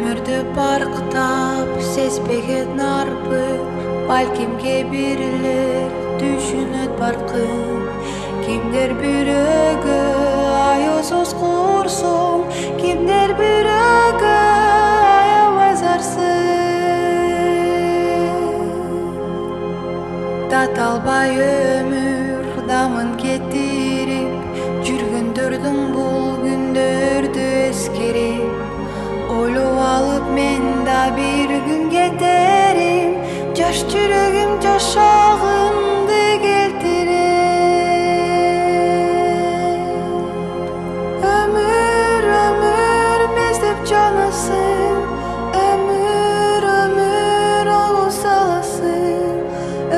өмүрдү барктап сезбеген арбы, балким кээ бирлер түшүнөт баркын. Кимдер бүрөгө аяусуз курсун, кимдер бүрөгө аябай зарсың. Таталбай өмүр дамын кетирип, жүргөндөрдүн бул күндөрдү эскерип, ойлоп алып мен да бир күн кетерим, жаш жүрөгүм жашагымды келтирем. Өмүр, өмүр мездеп жанасың, өмүр, өмүр олу саласың,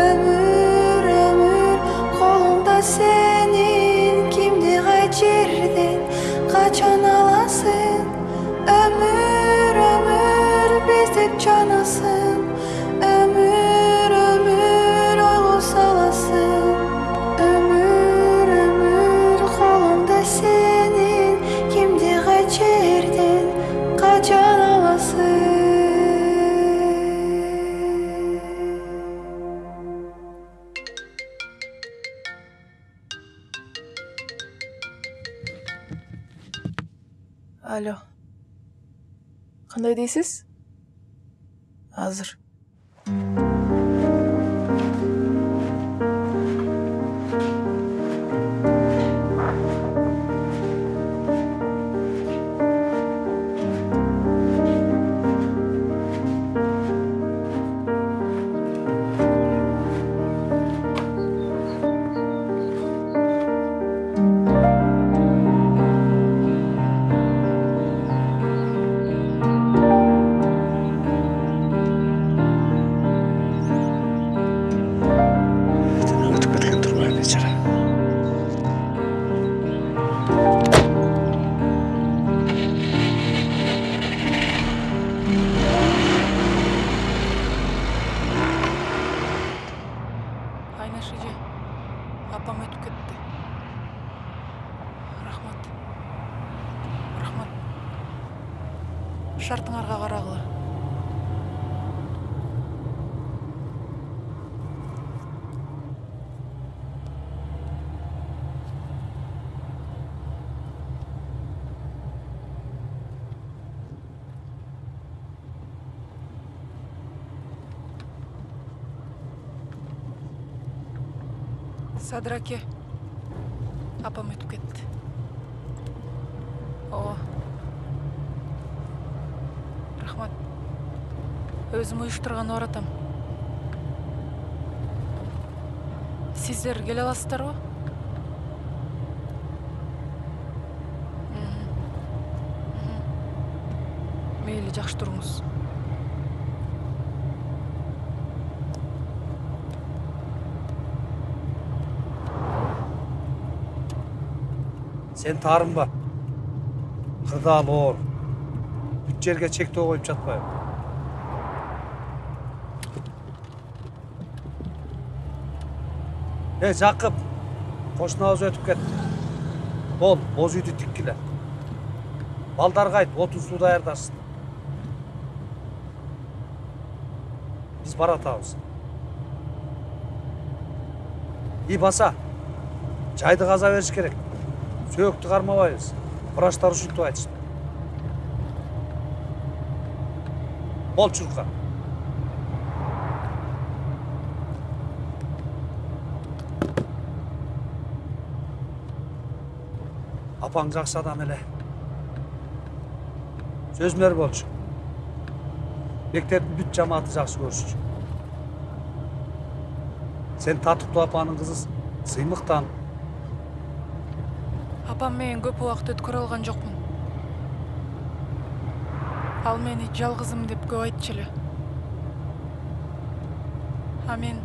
өмүр, өмүр колуңда сенин, кимди кай жерден качан аласың. Өмүр, өмүр бездеп жанасың, өмүр, өмүр ойго саласың, өмүр, өмүр колуңда сенин, кимди кай жерден качан аласың. Алло. Кандай дейсиз? Азыр. Өтүп кеткен турбай бечара. Айнаш эже, апам өтүп кетти. Рахмат. Рахмат. Шартыңарга карагыла. Садыр аке, апам өтүп кетти. Ооба. Рахмат. Өзүм уюштурган баратам. Сиздер келе аласыздарбы? Мейли, жакшы туруңуз. Сен тарынба. Кырдаал оор. Бүт жерге чектөө коюп жатпайбы. Жакып, кошунабыз өтүп кетти. Бол, боз үйдү тиккиле. Балдарга айт, отун суу даярдасын. Биз баратабыз. Баса, жайды каза бериш керек. Сөөктү кармабайбыз. Врачтар ушинтип айтышты. Бол, чурка. Апаң жакшы адам эле. Сөзмөр болчу. Мектептин бүт жамааты жакшы көрүшчү. Сен Татыктуу апанын кызысың, сыймыктан. Апам менен көп убакыт өткөрө алган жокмун. Ал мени жалгызым деп көп айтчу эле. А мен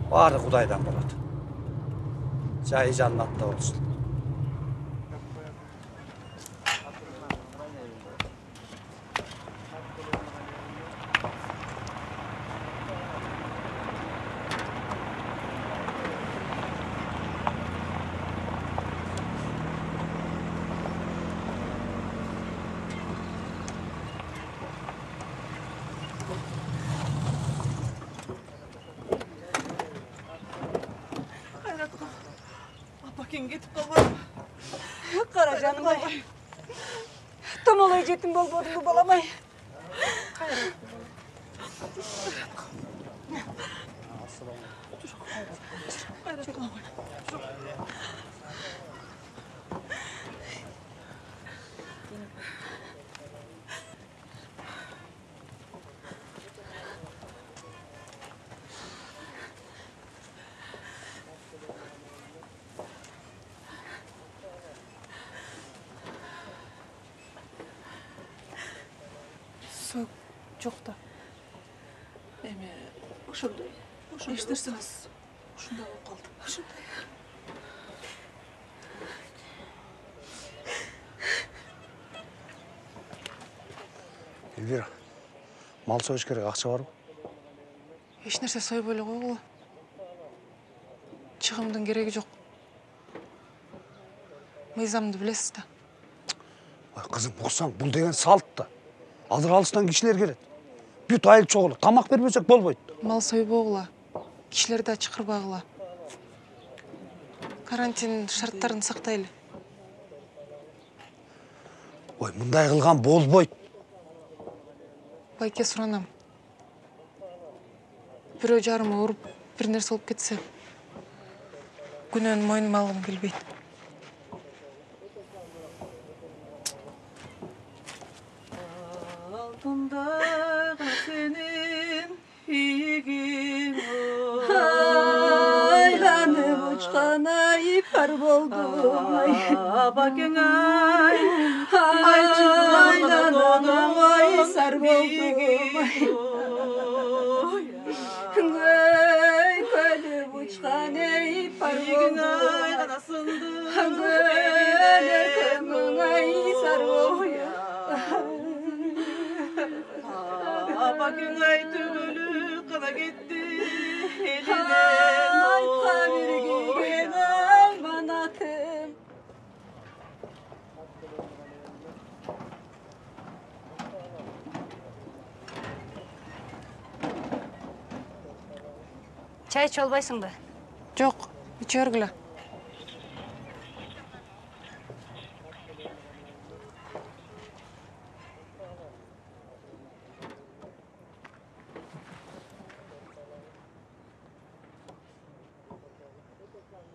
Баары Кудайдан болот. Жайы жаннатта болсун. Кен кетіп қалмадым. Қара жаным ай. Томолай жетім болбодың бұл балам ай. Сөк жоқ та. Эме, ошондой. Эштерсеңиз, ушундай болуп калды. Ушундай. Элвира, мал союш керек, акча барбы? Эч нерсе сойбой эле койгула. Чыгымдын кереги жок. Мыйзамды билесиз да. Ой, кызым, уксаң, бул деген салт да. Алыр алыстан кишилер келет. Бүт айыл чогулу, тамак бербесек болбойт. Мал сойбогула. Кишилерди ачкырбагыла. Карантин шарттарын сактайлы. Ой, мындай кылган болбойт. Байке суранам. Бирөө жарымы уруп, бир нерсе болуп кетсе, күнөөнү мойнума алгым келбейт. Алтындағы сенин игиң Айланып учкан ай пар болдум ай. Бакең ай, Айланып ай сар болдум ай. Көлүп учкан ай пар болдум ай. Көлүкөмүң ай сар болдум. Бакең ай түгүлү кана кетти элинен. Айтка биргиген аманатым. Чай ичип албайсыңбы? Жок, иче бергиле.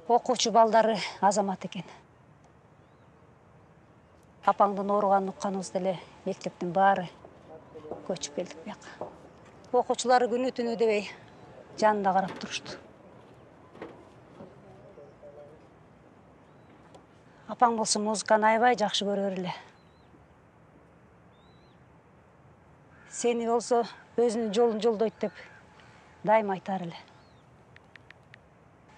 Окуучу балдары азамат экен. Апаңдын ооруганын укканыбызда эле мектептин баары көчүп келдик бияка. Окуучулары күнү түнү дебей жанына карап турушту. Апаң болсо музыканы аябай жакшы көрөр эле. Сени болсо өзүнүн жолун жолдойт деп дайым айтар эле.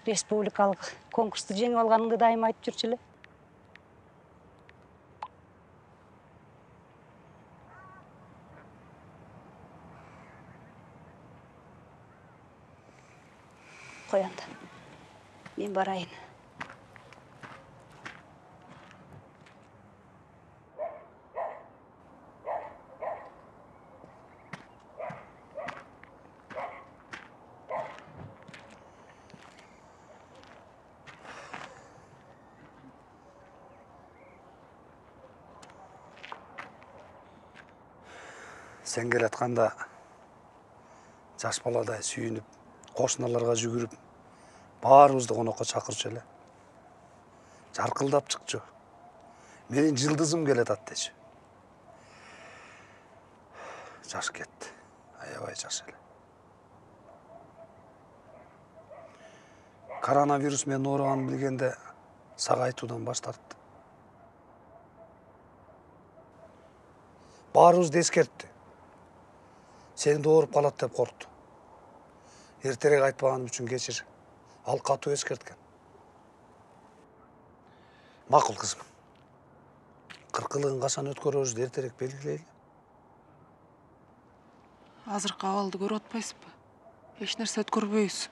Республикалык конкурсту жеңип алганыңды дайым айтып жүрчү эле. Кой анда. Мен барайын. Sen келатканда жаш баладай сүйүнүп, кошуналарга жүгүрүп, баарыбызды конокко чакырчу эле. Жаркылдап чыкчу. Менин жылдызым келатат дечү. Жаш кетти. Аябай жаш эле. Коронавирус менен ооруганын билгенде сагайтуудан баш тартты. Баарыбызды эскертти. Сени да ооруп калат деп коркту. Эртерээк айтпаганым үчүн кечир. Ал катуу эскерткен. Макул кызым. Кыркылыгын качан өткөрөбүздү эртерээк белгилейли. Азыркы абалды көрүп атпайсызбы? Эч нерсе өткөрбөйбүз.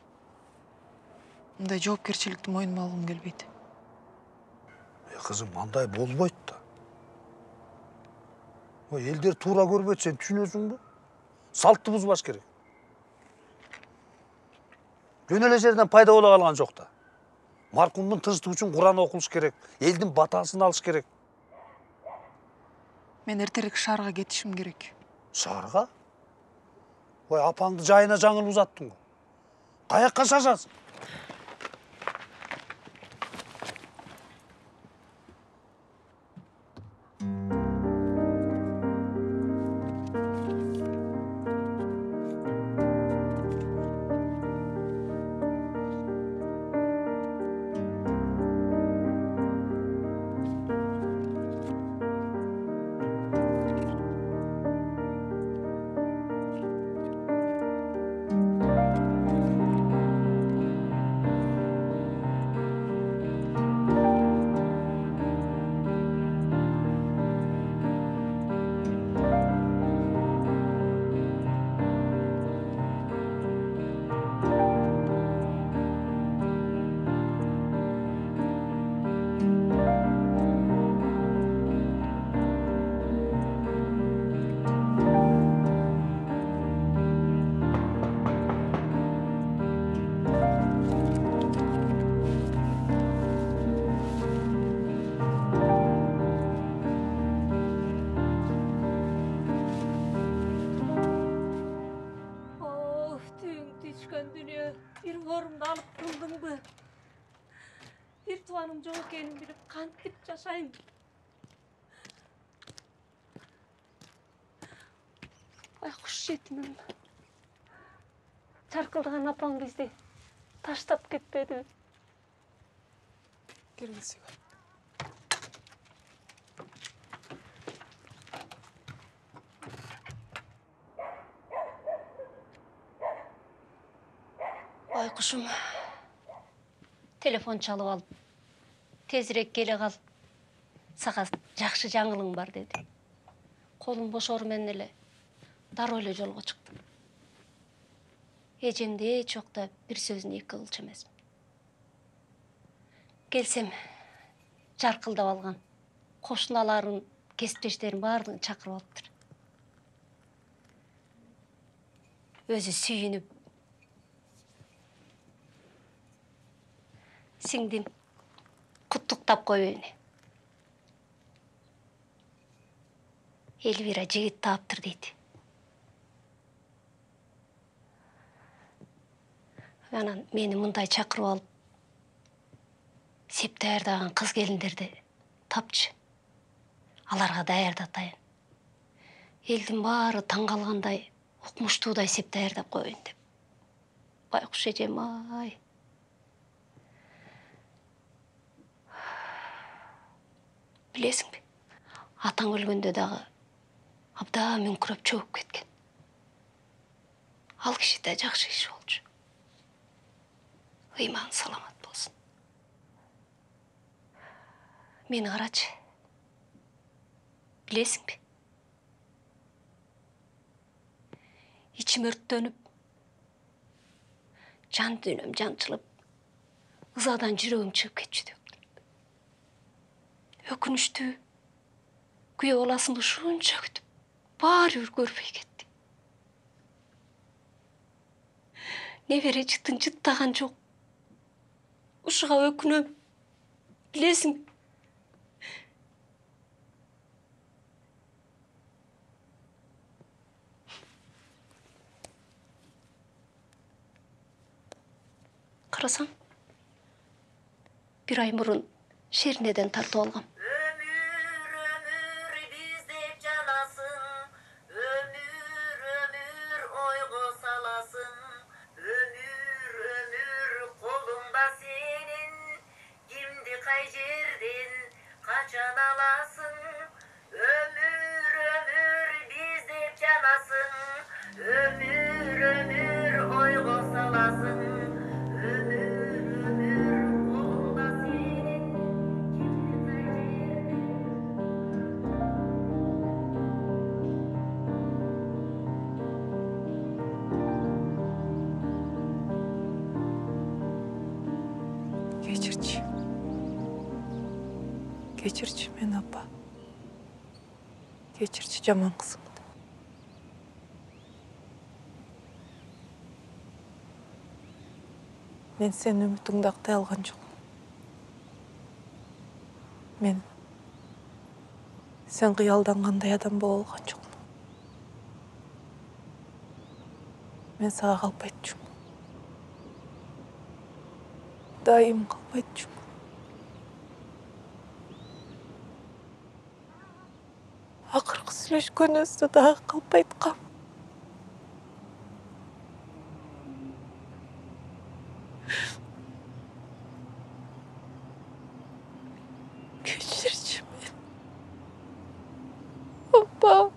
Мындай жоопкерчиликти мойнума алгым келбейт. Кызым, андай болбойт да. Ой, элдер туура көрбөйт, сен түшүнөсүңбү? Салтты бузбаш керек. Жөн эле жерден пайда боло калган жок да. Маркумдун тынчтыгы үчүн Кур'ан окулуш керек. Элдин батасын алыш керек. Мен эртерээк шаарга кетишим керек. Шаарга? Ой, апаңды жайына жаңыл узаттың го. Каякка шашасың? Bir forumda alıp kıldın mı? Bir tuğanım çok ekenim bilip kantip yaşayayım. Baykuş yetimim. Çarkıldığın apan bizdi. Taştap ketmedi. Kirgizsek. Baykuşum. Telefon çalıp alıp. Tezirek gele kal. Sağa jakşı жаңылың бар dedi. Kolum boş ormen ele. Darı ele jolga çıktım. Ecemde çok da bir sözünü iki kılç emes. Gelsem жаркылдап алган. Кошуналарын, кесиптештерин баардыгын чакырып алыптыр. Өзү сүйүнүп. Сиңдим, куттуктап кой мени. Элвира жигит таптыр дейт. Анан мени мындай чакырып алып, сеп даярдаган кыз келиндерди тапчы. Аларга даярдатайын. Элдин баары таң калгандай, укмуштуудай сеп даярдап коеюн деп. Байкуш эжем ай. Билесиңби? Атаң өлгөндө дагы абдан мүңкүрөп чөгүп кеткен. Ал киши да жакшы киши болчу. Ыйман саламат болсун. Мени карачы. Билесиңби? İçim örttönüp, can dünüm jançılıp, ızadan жүрөгүм чыгып кетчү деп. Өкүнүштүү, күйөө баласымды ушунча күтүп, баары бир көрбөй кетти. Небере жытын жыттаган жок. Ушуга өкүнөм. Билесиңби? Карасаң, bir ay murун Şerine'den tartып алгам. Ömür ömür bizdep canasın, ömür ömür oygo salasın, ömür ömür kolunda senin, kimdi kay жерден kaçan alasın, ömür ömür bizdep canasın, ömür ömür oygo salasın. Geçirçi. Geçirçi men apa. Geçirçi жаман kızımdı. Men senin ümitіңді ақтай алған жоқпын. Мен сен кыялдангандай адам боло алган жокмун. Мен сага калбайт жүрмүн. Дайым калбайт жүрмүн. Акыркы сүйлөшкөнүбүздө дагы калп айткам. Кечирчи мени. Апа.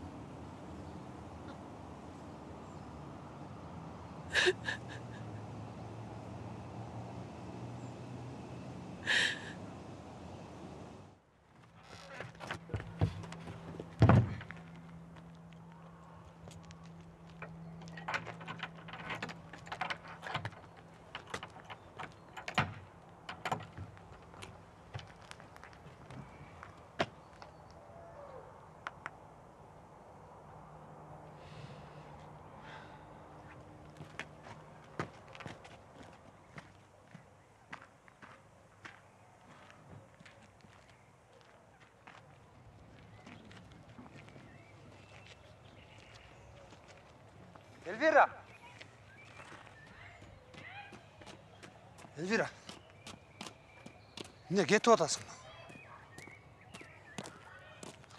Эльвира! Эльвира! Эмне кетип атасың?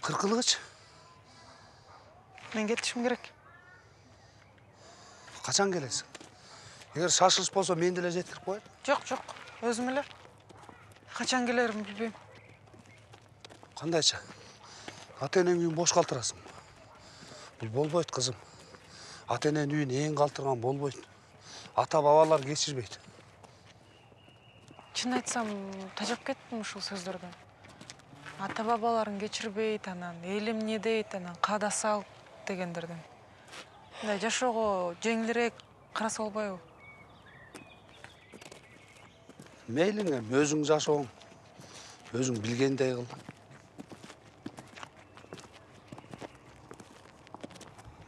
Кыркылгыч. Мен кетишим керек. Качан келесиң? Эгер шашылыш болсо мен деле жеткирип коеюн. Жок, өзүм эле. Качан келеримди билбейм. Кандайча? Ата-энең үйүн бош калтырасың. Бул болбойт, кызым. Ата-эненин үйүн эң калтырган болбойт. Ата-бабалар кечирбейт. Чын айтсам, тажап кеттим ушул сөздөрдөн. Ата-бабаларын кечирбейт, анан элим эмне дейт, анан каада сал дегендерден. Мындай жашоого жеңилирээк караса болбойбу? Мейлиң эми өзүң жашооң. Өзүң билгендей кыл.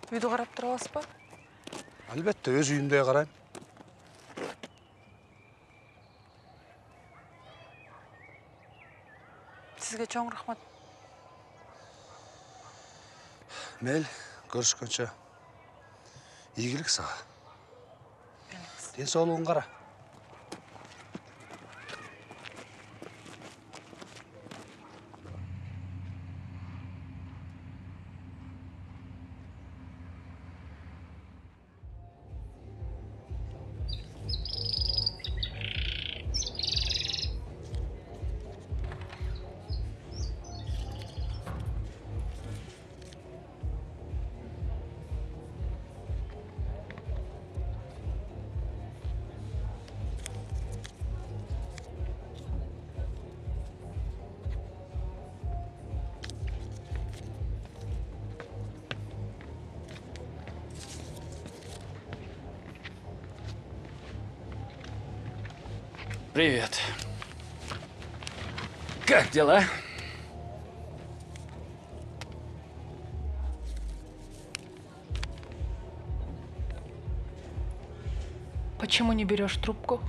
Үйдү карап тура аласызбы? Албетте, өз үйүмдөй карайм. Сизге чоң рахмат. Мейли, көрүшкөнчө. Ийгилик сага. Ден соолугуң кара. Привет. Как дела? Почему не берешь трубку?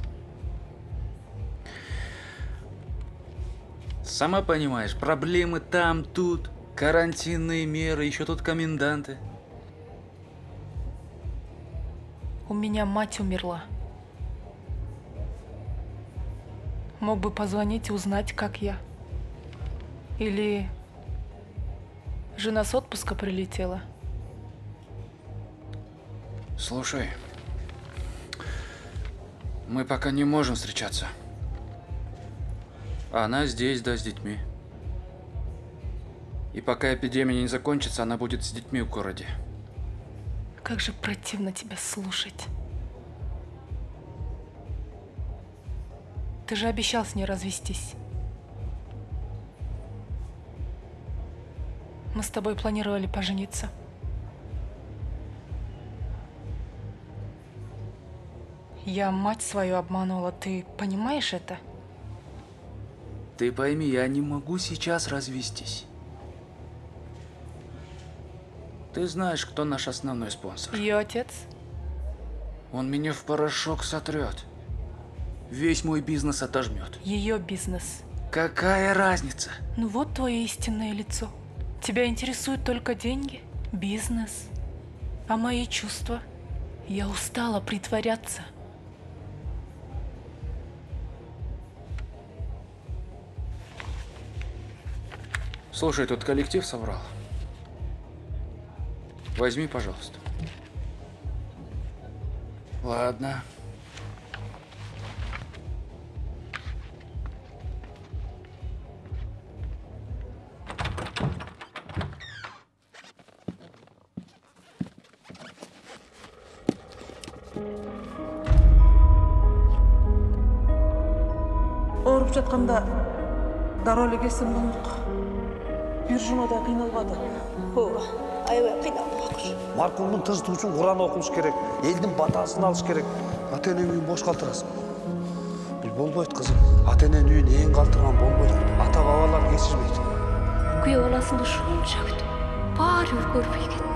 Сама понимаешь, проблемы там, тут, карантинные меры, еще тут коменданты. У меня мать умерла. Мог бы позвонить и узнать, как я. Или жена с отпуска прилетела. Слушай, мы пока не можем встречаться. Она здесь, да, с детьми. И пока эпидемия не закончится, она будет с детьми в городе. Как же противно тебя слушать. Ты же обещал с ней развестись. Мы с тобой планировали пожениться. Я мать свою обманула, ты понимаешь это? Ты пойми, я не могу сейчас развестись. Ты знаешь, кто наш основной спонсор? Ее отец? Он меня в порошок сотрет. Весь мой бизнес отожмет. Ее бизнес. Какая разница? Ну вот твое истинное лицо. Тебя интересуют только деньги, бизнес. А мои чувства? Я устала притворяться. Слушай, тут коллектив соврал. Возьми, пожалуйста. Ладно. Ооруп жатканда дароо эле келсем болмок. Бир жумада кыйналбады. Ооба, аябай кыйналдым Акуш. Маркумдун тынчтыгы үчүн Куран окуш керек. Элдин батасын алыш керек. Ата энең үйүн бош калтырасың. Бул болбойт кызым. Ата эненин үйүн эң калтырган болбойт. Ата бабалар кечирбейт. Күйөө баласыны ушунча күтүп баары үлгөрбөй кетти.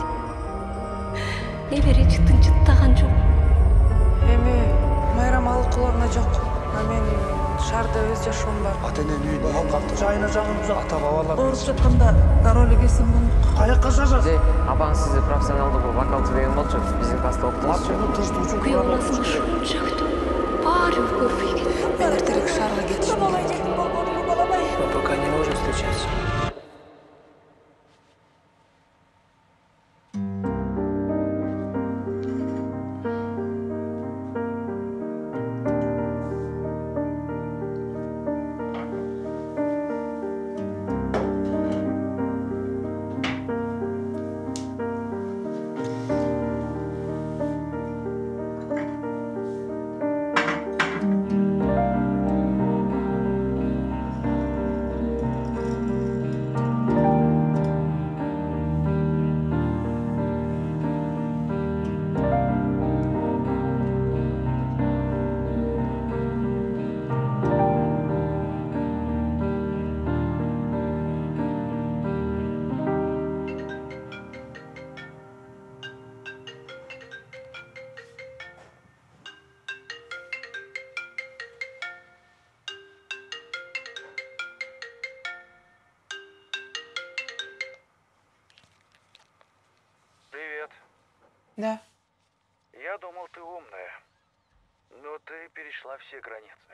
Небере жытын жыттаган жок. Эми майрам алкуларына жок. А мен шаарда өз жашоом бар. Ата эненин үйүн эң калтырган. Жайына жагын бузак. Ата бабалар Ооруп жатканда дароо эле келсем болмок. каяка жашасың? Апаңыз сізді профессионалдық вокалшы деген болчу. Биздин класста окутуңузчу. Маркумдун тынчтыгы үчүн Күйөө Куран баласыны окуш керек. ушунча күтүп баары үлгөрбөй кетти. Мен эртерээк шаарга кетишим керек. Мы пока не можем встречаться. Привет. Да. Я думал, ты умная. Но ты перешла все границы.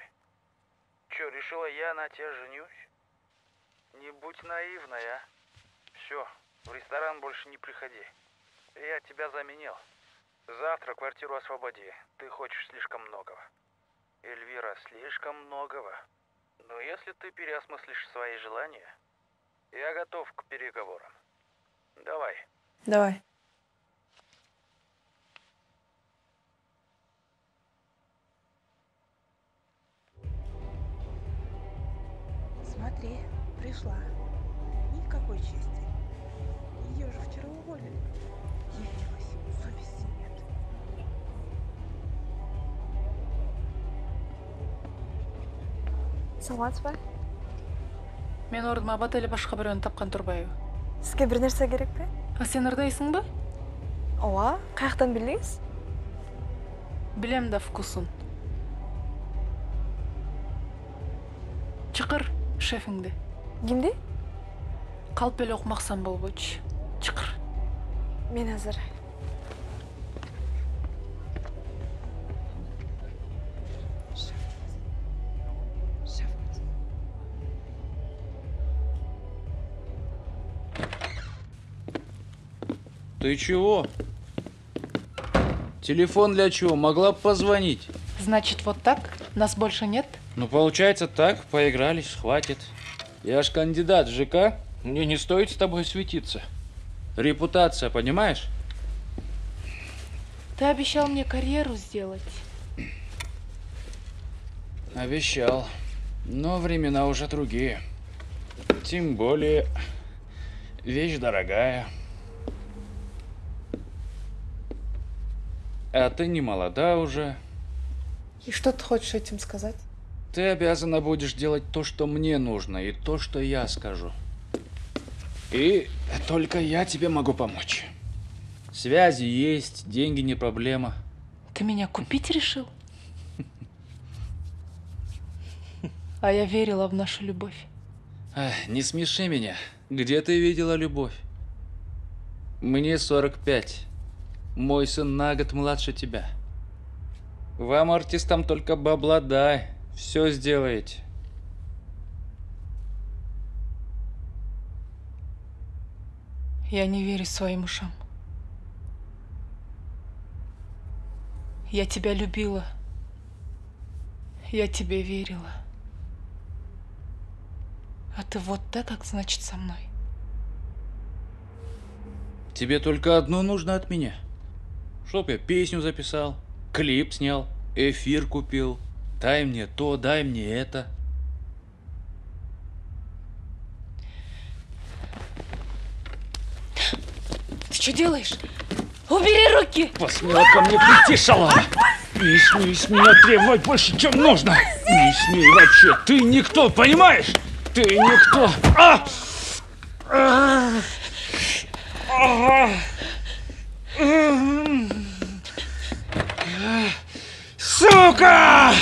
Чё, решила, я на тебя женюсь? Не будь наивной, а. Все, в ресторан больше не приходи. Я тебя заменил. Завтра квартиру освободи. Ты хочешь слишком многого. Эльвира, слишком многого. Но если ты переосмыслишь свои желания, я готов к переговорам. Давай. Давай. Смотри, пришла. Никакой чести. Ее же вчера уволили. Явилась, совести нет. саламатсыз ба? Мен ордума абат эле башка бирөөнү тапкан турбайбы? Сизге бир нерсе керекпи? А сен ырдайсыңбы? Ооба, каяктан билдиңиз? Билем да вкусун. Чыкыр шефиңди. Кимди? Калп эле окумаксан болбойчу. Чыкыр. Мен азыр. Ты чего? Телефон для чего? Могла бы позвонить. Значит, вот так? Нас больше нет? Ну, получается так, поигрались, хватит. Я ж кандидат в ЖК, мне не стоит с тобой светиться. Репутация, понимаешь? Ты обещал мне карьеру сделать. Обещал. Но времена уже другие. Тем более, вещь дорогая. А ты не молода уже. И что ты хочешь этим сказать? Ты обязана будешь делать то, что мне нужно, и то, что я скажу. И только я тебе могу помочь. Связи есть, деньги не проблема. Ты меня купить решил? А я верила в нашу любовь. Не смеши меня. Где ты видела любовь? Мне 45. Мой сын на год младше тебя. Вам, артистам, только бабла дай. Все сделаете. Я не верю своим ушам. Я тебя любила. Я тебе верила. А ты вот так, значит, со мной. Тебе только одно нужно от меня. Чтоб я песню записал, клип снял, эфир купил. Дай мне то, дай мне это. Ты что делаешь? Убери руки! Посмела ко мне прийти, шалава! Не смей с меня требовать больше, чем нужно! Не смей вообще! Ты никто, понимаешь? Ты никто! Сука!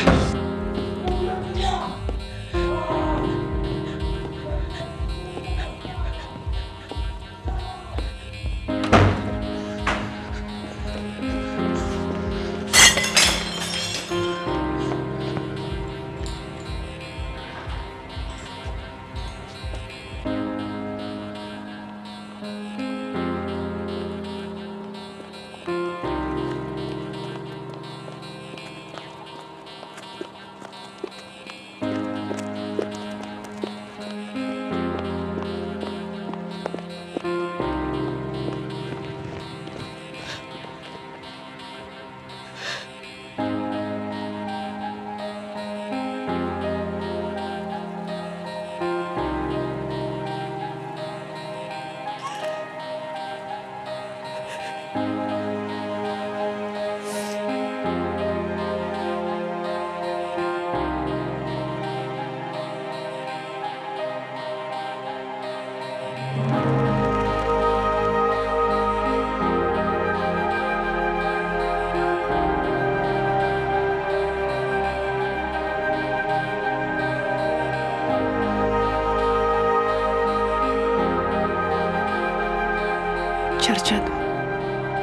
Чарчадым.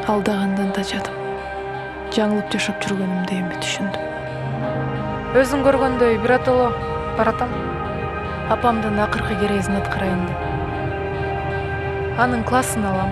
Алдагандан тажадым. Жаңылып жашап жүргөнүмдү эми түшүндүм. Өзүң көргөндөй биротоло баратам. Апамдын акыркы керезин аткарайын деп. Анын классын алам.